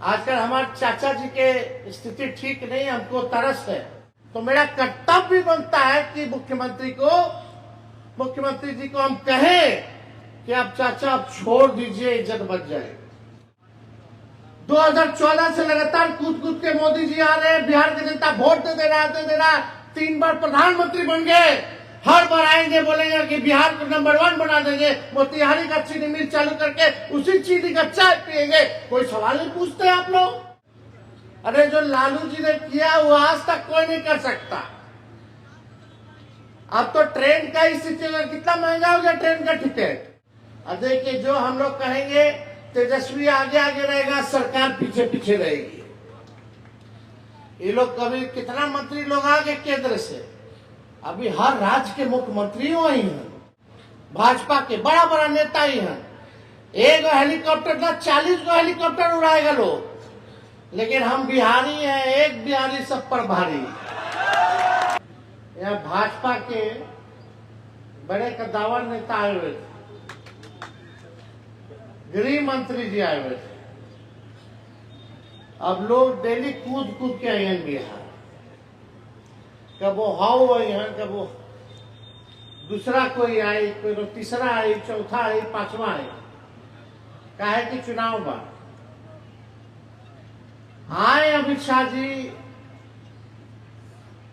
आजकल हमारे चाचा जी के स्थिति ठीक नहीं, हमको तरस है, तो मेरा कर्तव्य बनता है कि मुख्यमंत्री जी को हम कहें कि आप चाचा आप छोड़ दीजिए, इज्जत बच जाए। 2014 से लगातार कूद के मोदी जी आ रहे हैं, बिहार की जनता वोट दे दे रहा, 3 बार प्रधानमंत्री बन गए, हर बार आएंगे बोलेंगे कि बिहार को नंबर 1 बना देंगे, मोतिहारी का चीनी मिल चालू करके उसी चीनी का चाय पिएंगे। कोई सवाल नहीं पूछते आप लोग? अरे जो लालू जी ने किया वो आज तक कोई नहीं कर सकता। अब तो ट्रेन का स्थिति कितना महंगा हो गया ट्रेन का टिकट। देखिए जो हम लोग कहेंगे तेजस्वी आगे रहेगा, सरकार पीछे रहेगी। ये लोग कभी कितना मंत्री लोग आ गए केंद्र से, अभी हर राज्य के मुख्यमंत्री वही हैं, भाजपा के बड़ा नेता ही हैं। एक हेलीकॉप्टर ना 40 गो हेलीकॉप्टर उड़ाएगा लोग, लेकिन हम बिहारी हैं, एक बिहारी सब पर भारी। यहाँ भाजपा के बड़े कद्दावर नेता आए हुए थे, गृह मंत्री जी आए हुए थे। अब लोग डेली कूद के आए हैं बिहार, कब वो हाउ आई है, कब वो दूसरा कोई आई, कोई तीसरा आई, चौथा आई, 5वां आई। काहे कि चुनाव बा आए अमित शाह जी,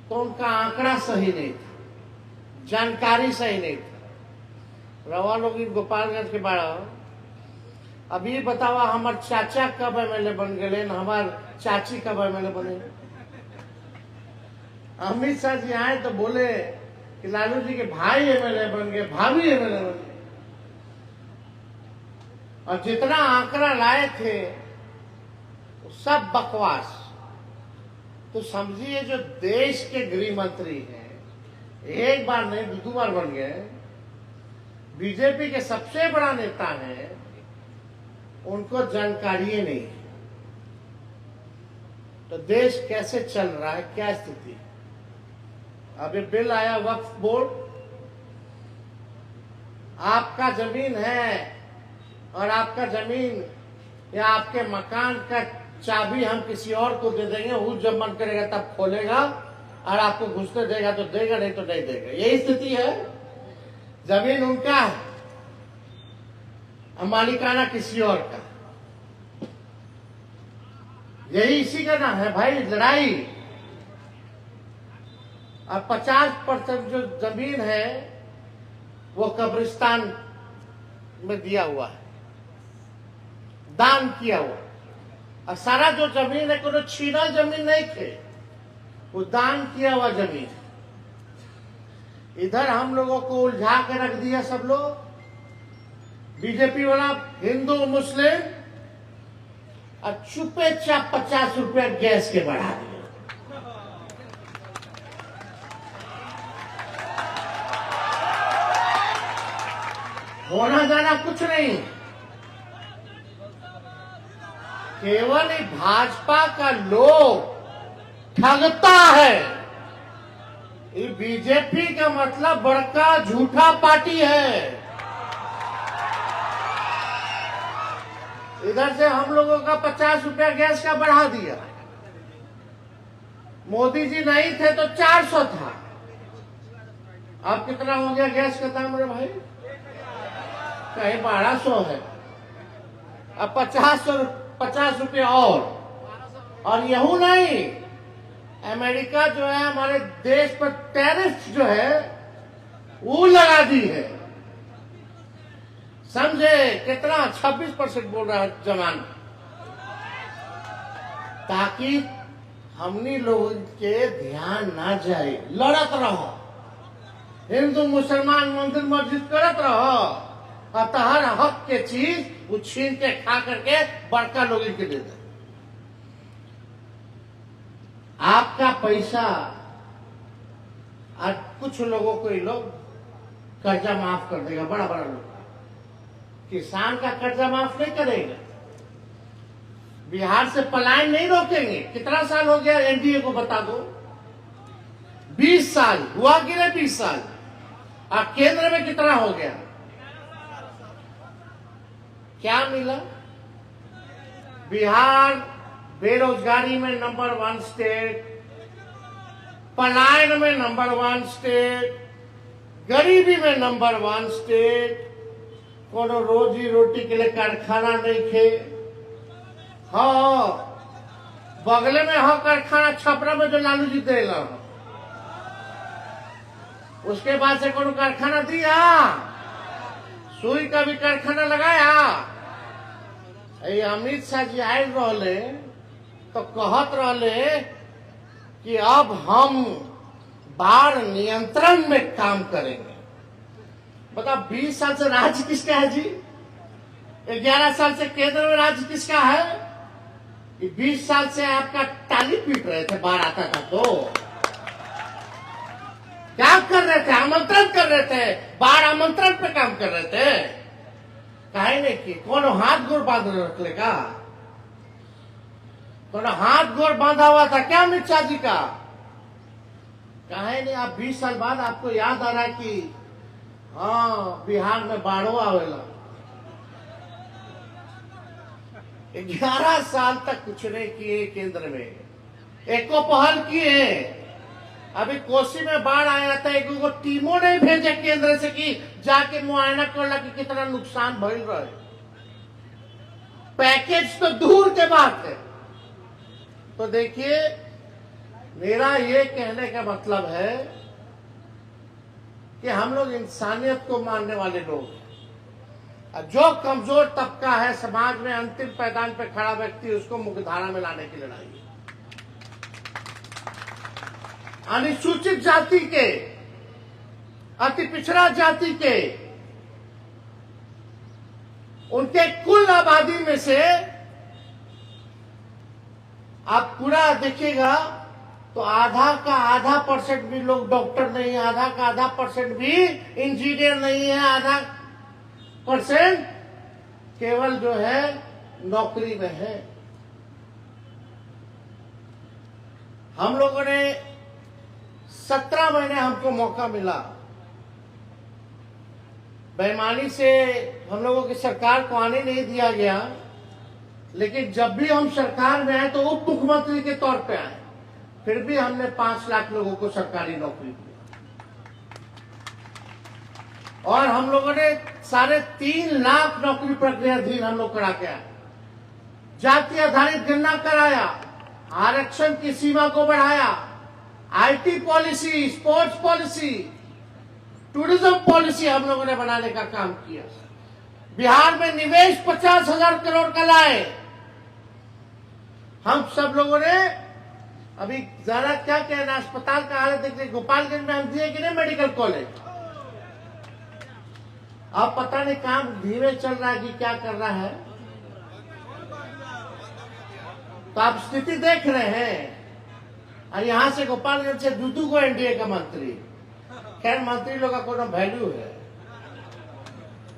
तो उनका आंकड़ा सही नहीं था, जानकारी सही नहीं था। रवा लोग गोपालगंज के बाड़ा, अभी बतावा हमार चाचा कब एमएलए बन गए, हमार चाची कब एमएलए बने। अमित शाह जी आए तो बोले कि लालू जी के भाई एमएलए बन गए, भाभी एमएलए बन गए, और जितना आंकड़ा लाए थे वो सब बकवास। तो समझिए जो देश के गृह मंत्री हैं, एक बार नहीं 2 बार बन गए, बीजेपी के सबसे बड़ा नेता हैं, उनको जानकारी नहीं। तो देश कैसे चल रहा है, क्या स्थिति है? अभी बिल आया वक्फ बोर्ड, आपका जमीन है और आपका जमीन या आपके मकान का चाबी हम किसी और को दे देंगे, वो जब मन करेगा तब खोलेगा और आपको घुसने देगा तो देगा, नहीं तो नहीं देगा। यही स्थिति है। जमीन उनका है, मालिकाना किसी और का। यही इसी का नाम है भाई लड़ाई। और 50% जो जमीन है वो कब्रिस्तान में दिया हुआ है, दान किया हुआ। और सारा जो जमीन है कोई छीना जमीन नहीं थे, वो दान किया हुआ जमीन। इधर हम लोगों को उलझा के रख दिया सब लोग, बीजेपी वाला हिंदू मुस्लिम, और चुपे चाप 50 रुपया गैस के बढ़ा दिया। होना जाना कुछ नहीं, केवल भाजपा का लोग ठगता है। ये बीजेपी का मतलब बड़का झूठा पार्टी है। इधर से हम लोगों का 50 रुपया गैस का बढ़ा दिया, मोदी जी नहीं थे तो 400 था, अब कितना हो गया गैस का दाम? मेरे भाई कहीं 1200 है, अब 50 रुपये और यहू नहीं, अमेरिका जो है हमारे देश पर टैरिफ जो है वो लगा दी है। समझे कितना? 26% बोल रहा है जमान, ताकि हमनी लोग के ध्यान ना जाए। लड़त रहो, हिंदू मुसलमान मंदिर मस्जिद करत रहो, हर हक के चीज वो छीन के खा करके बड़का लोग के दे दे। आपका पैसा आज कुछ लोगों को ये लोग कर्जा माफ कर देगा, बड़ा लोग। किसान का कर्जा माफ नहीं करेगा, बिहार से पलायन नहीं रोकेंगे। कितना साल हो गया एनडीए को बता दो? 20 साल हुआ कि नहीं? 20 साल। और केंद्र में कितना हो गया? क्या मिला? बिहार बेरोजगारी में नंबर 1 स्टेट, पलायन में नंबर 1 स्टेट, गरीबी में नंबर 1 स्टेट, कोनो रोजी रोटी के लिए कारखाना नहीं थे। हाँ, बगले में हो कारखाना छपरा में जो लालू जी दे लो, उसके बाद से कोनो कारखाना दिया, सुई का भी कारखाना लगाया। ये अमित शाह जी आए रहले तो कहत रहले कि अब हम बाढ़ नियंत्रण में काम करेंगे। बताओ 20 साल से राज्य किसका है जी? 11 साल से केंद्र में राज्य किसका है? 20 साल से आपका टाली पीट रहे थे बाढ़ आता था तो क्या कर रहे थे? आमंत्रण कर रहे थे, बाढ़ आमंत्रण पे काम कर रहे थे। काहे नहीं कि कोनो हाथ गोड़ बांध रख लेगा? कोनो हाथ गोड़ बांधा हुआ था क्या अमित शाह जी का? काहे नहीं? आप 20 साल बाद आपको याद आ रहा है कि हाँ बिहार में बाढ़ो आवेला। 11 साल तक कुछ नहीं किए केंद्र में, एको पहल किए। अभी कोसी में बाढ़ आया था, एक टीमों ने भेजे केंद्र से कि जाके मुआयना करला कि कितना नुकसान भइल रहे। पैकेज तो दूर के बात है। तो देखिए, मेरा ये कहने का मतलब है कि हम लोग इंसानियत को मानने वाले लोग हैं। जो कमजोर तबका है समाज में, अंतिम पैदान पे खड़ा व्यक्ति, उसको मुख्यधारा में लाने की लड़ाई है। अनुसूचित जाति के, अति पिछड़ा जाति के, उनके कुल आबादी में से आप पूरा देखिएगा तो आधा का आधा परसेंट भी लोग डॉक्टर नहीं है, आधा का आधा परसेंट भी इंजीनियर नहीं है, आधा परसेंट केवल जो है नौकरी में है। हम लोगों ने 17 महीने हमको मौका मिला। बेईमानी से हम लोगों की सरकार को आने नहीं दिया गया, लेकिन जब भी हम सरकार में आए तो उप मुख्यमंत्री के तौर पे आए, फिर भी हमने 5 लाख लोगों को सरकारी नौकरी दी। और हम लोगों ने 3.5 लाख नौकरी प्रक्रिया अधीन हम लोग करा के आए। जाति आधारित गणना कराया, आरक्षण की सीमा को बढ़ाया, IT policy, sports policy, tourism policy हम लोगों ने बनाने का काम किया। बिहार में निवेश 50,000 करोड़ का लाए। हम सब लोगों ने अभी जरा क्या कहना, अस्पताल का हालत देखिए, गोपालगंज में हम दिए कि नहीं मेडिकल कॉलेज। अब पता नहीं काम धीरे चल रहा है कि क्या कर रहा है, तो आप स्थिति देख रहे हैं। और यहां से गोपालगंज से दूधू को एनडीए का मंत्री, खैर मंत्री लोग का कोई वैल्यू है।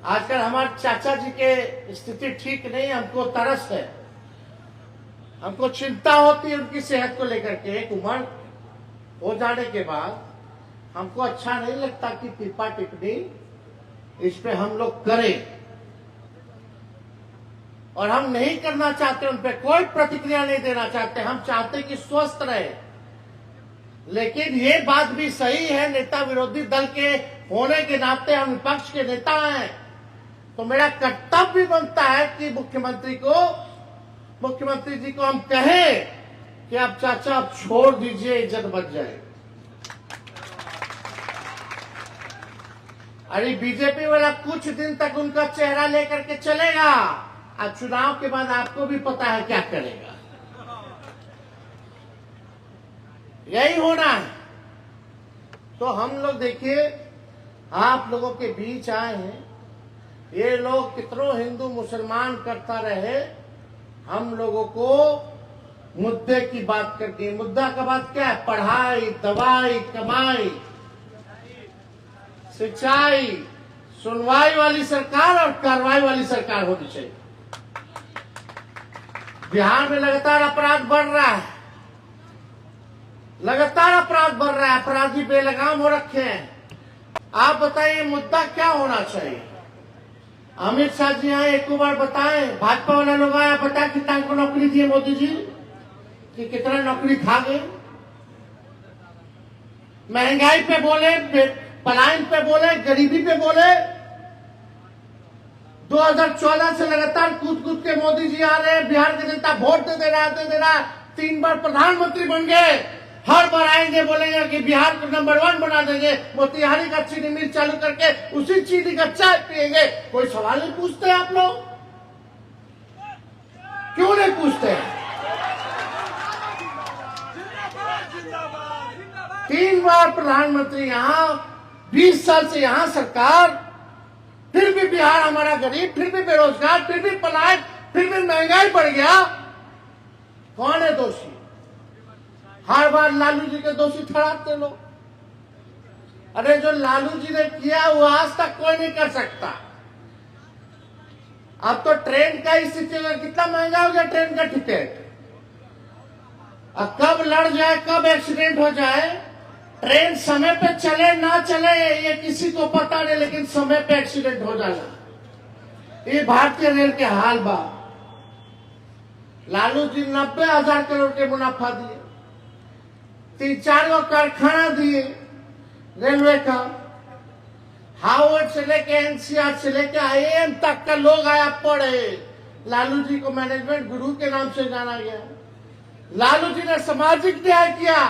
आजकल हमारे चाचा जी के स्थिति ठीक नहीं, हमको तरस है, हमको चिंता होती है उनकी सेहत को लेकर के। एक उम्र हो जाने के बाद हमको अच्छा नहीं लगता कि टिप्पा टिप्पणी इस पे हम लोग करें, और हम नहीं करना चाहते, उन पे कोई प्रतिक्रिया नहीं देना चाहते। हम चाहते कि स्वस्थ रहे। लेकिन ये बात भी सही है, नेता विरोधी दल के होने के नाते हम विपक्ष के नेता हैं, तो मेरा कर्तव्य बनता है कि मुख्यमंत्री जी को हम कहें कि आप चाचा आप छोड़ दीजिए, इज्जत बच जाए। अरे बीजेपी वाला कुछ दिन तक उनका चेहरा लेकर के चलेगा, और चुनाव के बाद आपको भी पता है क्या करेगा। यही होना है। तो हम लोग देखिए, आप लोगों के बीच आए हैं। ये लोग कितनों हिंदू मुसलमान करता रहे, हम लोगों को मुद्दे की बात करती है। मुद्दा का बात क्या है? पढ़ाई, दवाई, कमाई, सिंचाई, सुनवाई वाली सरकार और कार्रवाई वाली सरकार होनी चाहिए। बिहार में लगातार अपराध बढ़ रहा है, लगातार अपराध बढ़ रहा है, अपराधी बेलगाम हो रखे हैं। आप बताइए मुद्दा क्या होना चाहिए? अमित शाह जी आए, एक बार बताएं, भाजपा वाला लोग आया, बता कितना को नौकरी दिए मोदी जी, कि कितना नौकरी खा गए। महंगाई पे बोले, पलायन पे बोले, गरीबी पे बोले। 2014 से लगातार कूद कूद के मोदी जी आ रहे हैं, बिहार की जनता वोट दे रहा, 3 बार प्रधानमंत्री बन गए। हर बार आएंगे, बोलेंगे कि बिहार को नंबर 1 बना देंगे, मोतिहारी का चीनी मिल चालू करके उसी चीनी का चाय पिएंगे। कोई सवाल नहीं पूछते आप लोग? क्यों नहीं पूछते? 3 बार प्रधानमंत्री यहाँ, 20 साल से यहाँ सरकार, फिर भी बिहार हमारा गरीब, फिर भी बेरोजगार, फिर भी पलायन, फिर भी महंगाई बढ़ गया। कौन है दोषी? हर बार लालू जी के दोषी ठहराते लोग। अरे जो लालू जी ने किया वो आज तक कोई नहीं कर सकता। अब तो ट्रेन का ही स्थिति, कितना महंगा हो गया ट्रेन का टिकट। अब कब लड़ जाए, कब एक्सीडेंट हो जाए, ट्रेन समय पे चले ना चले ये किसी को पता नहीं, लेकिन समय पे एक्सीडेंट हो जाना, ये भारतीय रेल के हाल बा। लालू जी 90,000 करोड़ के मुनाफा दिए, 3-4 गो कारखाना दिए रेलवे का, हार्वर्ड से लेके एनसीआर से लेके आईआईएम तक का लोग आया पढ़े। लालू जी को मैनेजमेंट गुरु के नाम से जाना गया। लालू जी ने सामाजिक न्याय किया,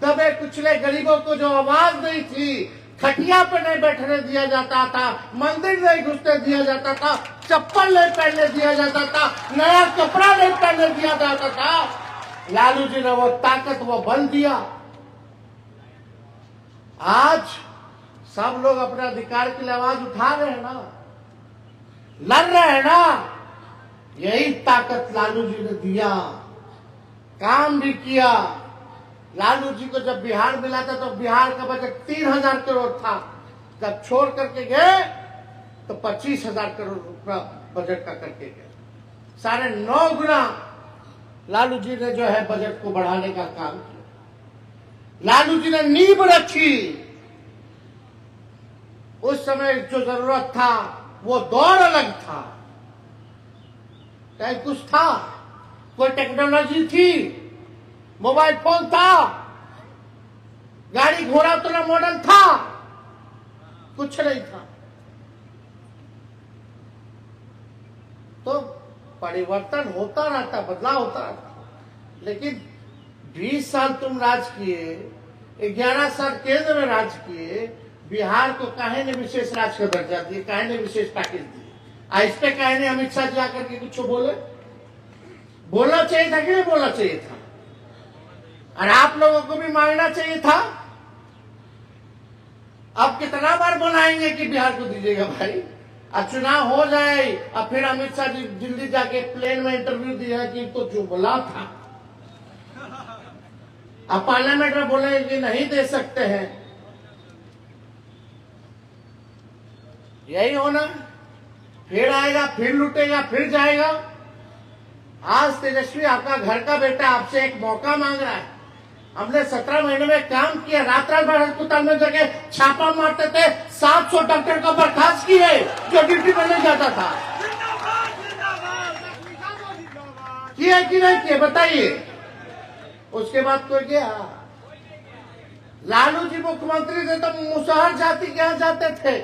दबे कुचले गरीबों को जो आवाज नहीं थी, खटिया पे नहीं बैठने दिया जाता था, मंदिर नहीं घुसने दिया जाता था, चप्पल नहीं पहनने दिया जाता था, नया कपड़ा नहीं पहनने दिया जाता था, लालू जी ने वो ताकत, वो बल दिया। आज सब लोग अपने अधिकार के लिए आवाज उठा रहे हैं ना, लड़ रहे हैं ना, यही ताकत लालू जी ने दिया, काम भी किया। लालू जी को जब बिहार मिला था तो बिहार का बजट 3,000 करोड़ था, जब छोड़ करके गए तो 25,000 करोड़ रुपया बजट का करके गए। 9.5 गुना लालू जी ने जो है बजट को बढ़ाने का काम किया। लालू जी ने नींव रखी। उस समय जो जरूरत था वो दौर अलग था, चाहे कुछ था, कोई टेक्नोलॉजी थी, मोबाइल फोन था, गाड़ी घोड़ा तो ना मॉडल था, कुछ नहीं था। तो परिवर्तन होता रहता, बदलाव होता रहता। लेकिन 20 साल तुम राज किए, 11 साल केंद्र में राज किए, बिहार को काहे ने विशेष राज्य का दर्जा दिए, काहे ने विशेष पैकेज दिए। इस पे काहे ने अमित शाह जी आकर के कुछ बोले? बोलना चाहिए था कि नहीं बोलना चाहिए था? और आप लोगों को भी मांगना चाहिए था। अब कितना बार बनाएंगे कि बिहार को दीजिएगा भाई? अब चुनाव हो जाए, अब फिर अमित शाह जी दिल्ली जाके प्लेन में इंटरव्यू दिया कि तो जो बोला था, अब पार्लियामेंट में बोले कि नहीं दे सकते हैं। यही होना, फिर आएगा, फिर लूटेगा, फिर जाएगा। आज तेजस्वी आपका घर का बेटा आपसे एक मौका मांग रहा है। हमने 17 महीने में काम किया, रात भर अस्पताल में जगह छापा मारते थे, 700 डॉक्टर को बर्खास्त किए जो ड्यूटी पर नहीं जाता था। किया कि नहीं किया बताइए? उसके बाद कोई गया? लालू जी मुख्यमंत्री थे तो मुसहर जाति के यहाँ जाते थे,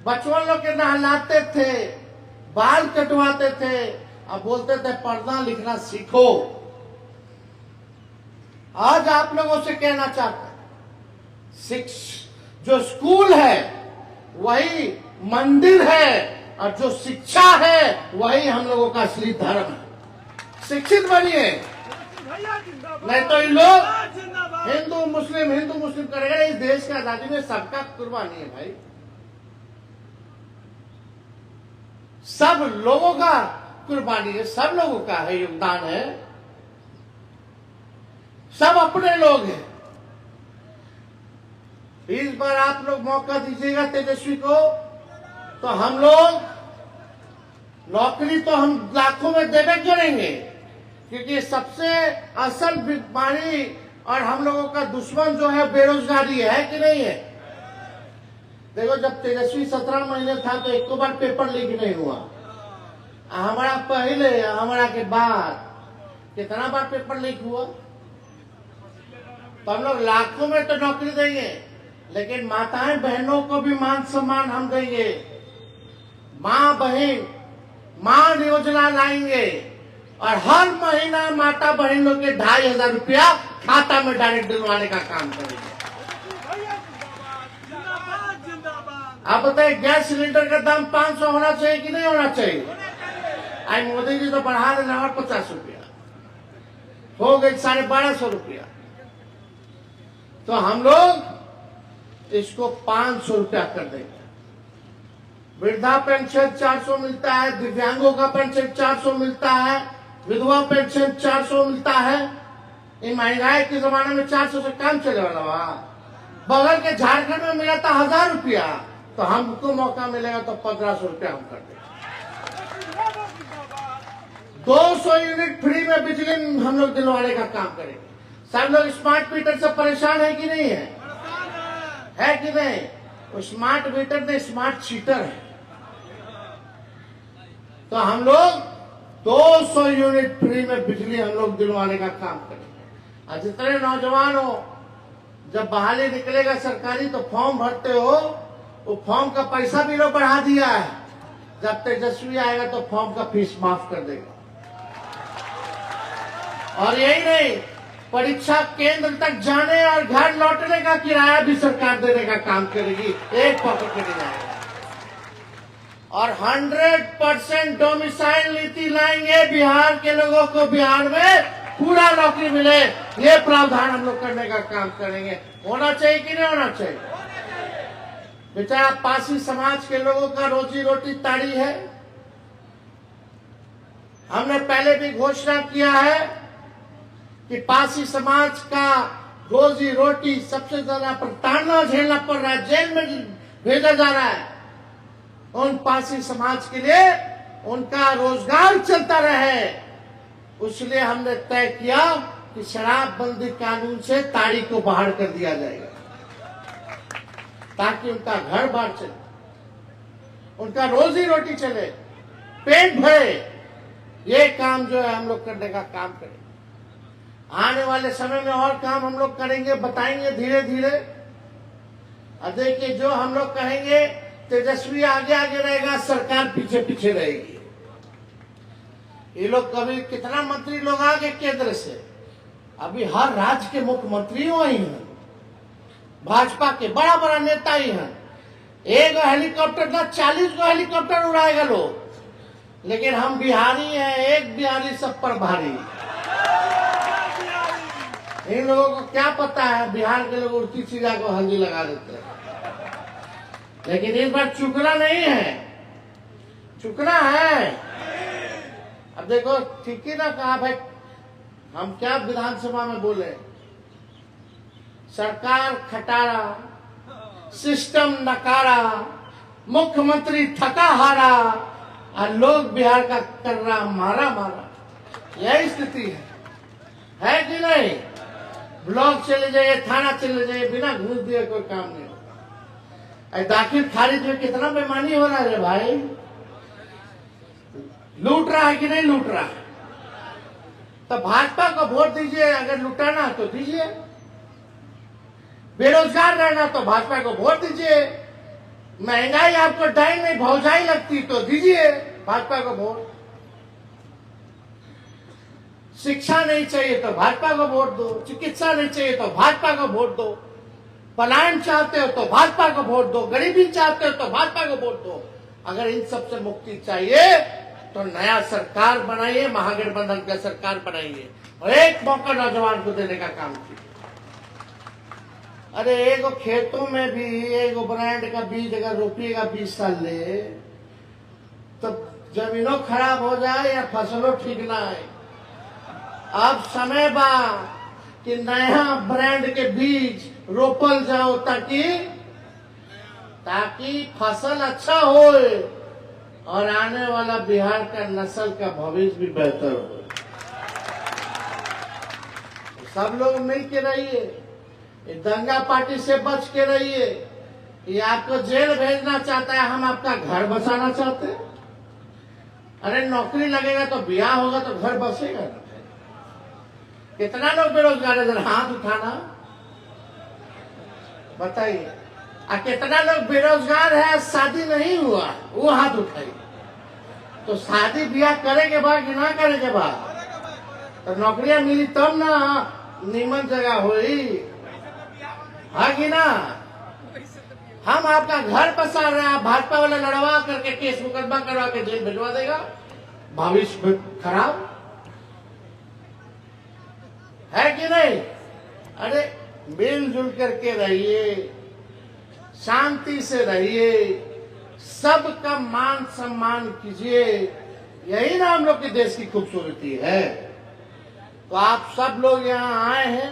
बचपन लोग के नहलाते थे, बाल कटवाते थे, अब बोलते थे पढ़ना लिखना सीखो। आज आप लोगों से कहना चाहते हैं, जो स्कूल है वही मंदिर है, और जो शिक्षा है वही हम लोगों का असली धर्म है। शिक्षित बनिए, नहीं तो ये लोग हिंदू मुस्लिम करेगा। इस देश की आजादी में सबका कुर्बानी है भाई, सब लोगों का कुर्बानी है, सब लोगों का है, योगदान है, सब अपने लोग हैं। इस बार आप लोग मौका दीजिएगा तेजस्वी को, तो हम लोग नौकरी तो हम लाखों में देवे करेंगे, क्योंकि सबसे असल बीमारी और हम लोगों का दुश्मन जो है बेरोजगारी है कि नहीं है? देखो, जब तेजस्वी 17 महीने था तो एक बार पेपर लीक नहीं हुआ। हमारा पहले, हमारा के बाद कितना बार पेपर लीक हुआ। तो हम लोग लाखों में तो नौकरी देंगे, लेकिन माताएं बहनों को भी मान सम्मान हम देंगे। माँ बहन मान योजना लाएंगे और हर महीना माता बहन लोग के 2500 रुपया खाता में डायरेक्ट दिलवाने का काम करेंगे। आप बताइए, गैस सिलेंडर का दाम 500 होना चाहिए कि नहीं होना चाहिए? आज मोदी जी तो बढ़ा रहे और 50 रुपया हो गए, 1250 रुपया। तो हम लोग इसको 500 रुपया कर देंगे। वृद्धा पेंशन 400 मिलता है, दिव्यांगों का पेंशन 400 मिलता है, विधवा पेंशन 400 मिलता है। इन महंगाई के जमाने में 400 से काम चले वाला। बगल के झारखंड में मिला था 1000 रुपया, तो हमको मौका मिलेगा तो 1500 रुपया हम कर देंगे। 200 यूनिट फ्री में बिजली हम लोग दिलवाने का काम करेंगे। सब लोग स्मार्ट मीटर से परेशान है कि नहीं है कि नहीं? वो स्मार्ट मीटर नहीं, स्मार्ट चीटर है। तो हम लोग 200 यूनिट फ्री में बिजली हम लोग दिलवाने का काम करेंगे। और जितने नौजवान हो, जब बहाली निकलेगा सरकारी तो फॉर्म भरते हो, वो फॉर्म का पैसा भी लोग बढ़ा दिया है। जब तेजस्वी आएगा तो फॉर्म का फीस माफ कर देगा। और यही नहीं, परीक्षा केंद्र तक जाने और घर लौटने का किराया भी सरकार देने का काम करेगी। एक पॉकेट नहीं जाएगा। और 100% डोमिसाइल नीति लाएंगे। बिहार के लोगों को बिहार में पूरा नौकरी मिले, ये प्रावधान हम लोग करने का काम करेंगे। होना चाहिए कि नहीं होना चाहिए? बेटा, पासी समाज के लोगों का रोजी रोटी ताड़ी है। हमने पहले भी घोषणा किया है कि पासी समाज का रोजी रोटी सबसे ज्यादा प्रताड़ना झेलना पड़ रहा है, जेल में भेजा जा रहा है। उन पासी समाज के लिए उनका रोजगार चलता रहे, इसलिए हमने तय किया कि शराबबंदी कानून से ताड़ी को बाहर कर दिया जाएगा, ताकि उनका घर बार चले, उनका रोजी रोटी चले, पेट भरे। ये काम जो है हम लोग करने का काम करें। आने वाले समय में और काम हम लोग करेंगे, बताएंगे धीरे धीरे। और देखिए, जो हम लोग कहेंगे, तेजस्वी आगे आगे रहेगा, सरकार पीछे पीछे रहेगी। ये लोग कभी कितना मंत्री लोग आ गए केंद्र से, अभी हर राज्य के मुख्यमंत्री वही हैं, भाजपा के बड़ा बड़ा नेता ही हैं। एक हेलीकॉप्टर ना 40 को हेलीकॉप्टर उड़ाएगा लोग, लेकिन हम बिहारी हैं, एक बिहारी सब पर भारी। इन लोगों को क्या पता है, बिहार के लोग उड़ती चिड़िया को हल्दी लगा देते हैं। लेकिन इस बार चुकना नहीं है, चुकना है। अब देखो, ठीक ही ना कहा भाई, हम क्या विधानसभा में बोले, सरकार खटारा, सिस्टम नकारा, मुख्यमंत्री थका हारा और लोग बिहार का कर रहा मारा मारा। यही स्थिति है कि नहीं? ब्लॉक चले जाइए, थाना चले जाइए, बिना घूस दिए कोई काम नहीं होगा। दाखिल खारिज में कितना बेईमानी हो रहा है भाई। लूट रहा है कि नहीं लूट रहा है? तो भाजपा को वोट दीजिए, अगर लुटाना है तो दीजिए। बेरोजगार रहना तो भाजपा को वोट दीजिए। महंगाई आपको डाई नहीं भौजाई लगती तो दीजिए भाजपा को वोट। शिक्षा नहीं चाहिए तो भाजपा को वोट दो, चिकित्सा नहीं चाहिए तो भाजपा को वोट दो, पलायन चाहते हो तो भाजपा को वोट दो, गरीबी चाहते हो तो भाजपा को वोट दो। अगर इन सब से मुक्ति चाहिए तो नया सरकार बनाइए, महागठबंधन का सरकार बनाइए और एक मौका नौजवान को देने का काम कीजिए। अरे एगो खेतों में भी एगो ब्रांड का बीज अगर रोपिएगा 20 साल ले, तो जमीनों खराब हो जाए या फसलों ठीक ना आए। अब समय बा कि नया ब्रांड के बीज रोपल जाओ, ताकि फसल अच्छा हो और आने वाला बिहार का नस्ल का भविष्य भी बेहतर हो। सब लोग मिल के रहिए, दंगा पार्टी से बच के रहिए। ये आपको जेल भेजना चाहता है, हम आपका घर बसाना चाहते हैं। अरे नौकरी लगेगा तो ब्याह होगा तो घर बसेगा ना। कितना लोग बेरोजगार है, जरा हाथ उठाना बताइए। कितना लोग बेरोजगार है, शादी नहीं हुआ, वो हाथ उठाइए। तो शादी ब्याह करे के बाद कि ना करे के बाद तो नौकरियां मिली तब ना नीमन जगह हुई है कि ना। हम आपका घर पसार रहे हैं, भाजपा वाले लड़वा करके केस मुकदमा करवा के जेल भिजवा देगा, भविष्य खराब है कि नहीं। अरे मिलजुल करके रहिए, शांति से रहिए, सबका मान सम्मान कीजिए, यही ना हम लोग के देश की खूबसूरती है। तो आप सब लोग यहाँ आए हैं,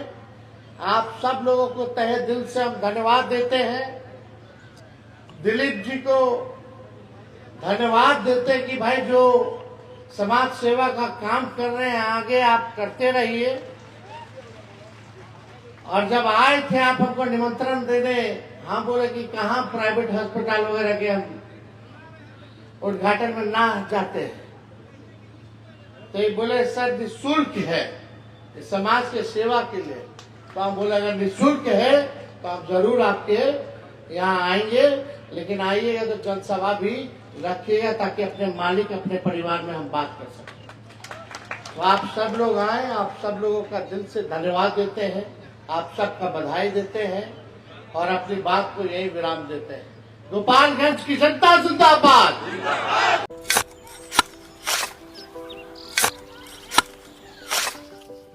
आप सब लोगों को तहे दिल से हम धन्यवाद देते हैं। दिलीप जी को धन्यवाद देते हैं कि भाई जो समाज सेवा का काम कर रहे हैं आगे आप करते रहिए। और जब आए थे आप हमको निमंत्रण देने, हम बोले कि कहाँ प्राइवेट अस्पताल वगैरह के हम उद्घाटन में ना जाते हैं, तो ये बोले सर निःशुल्क है, समाज के सेवा के लिए। तो हम बोले अगर निःशुल्क है तो हम जरूर आपके यहाँ आएंगे, लेकिन आइएगा तो जनसभा भी रखिएगा ताकि अपने मालिक अपने परिवार में हम बात कर सकें। तो आप सब लोग आए, आप सब लोगों का दिल से धन्यवाद देते हैं, आप सबका बधाई देते हैं और अपनी बात को यही विराम देते हैं। गोपालगंज की जनता जिंदाबाद।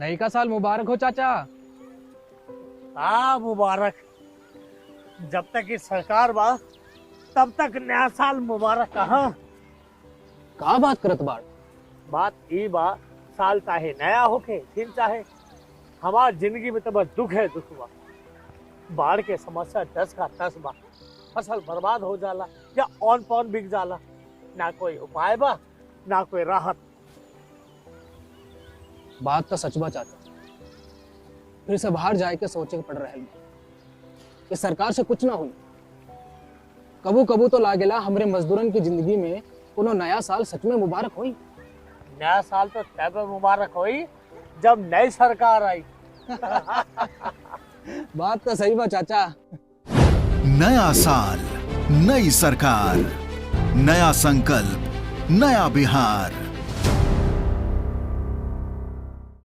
नई का साल मुबारक हो चाचा। हाँ मुबारक। जब तक ये सरकार बा तब तक नया साल मुबारक। का बात करत बाड़? बात ई बा, साल चाहे नया होके फिर चाहे हमार जिंदगी में तो बस दुख है, दुख बा। बाढ़ के समस्या 10 का 10 बा, फसल बर्बाद हो जाला या ऑन पॉन बिक जाला, ना कोई उपाय बा ना कोई राहत। बात तो सच बा चाचा, फिर से बाहर जाए के सोचे के पड़ रहा है कि सरकार से कुछ ना हुई। कबू कबू तो लागेला हमरे मजदूरन की जिंदगी में कोनो नया साल सच में मुबारक हुई। नया साल तो तब मुबारक हुई जब नई सरकार आई। बात तो सही बा चाचा। नया साल, नई सरकार, नया संकल्प, नया बिहार।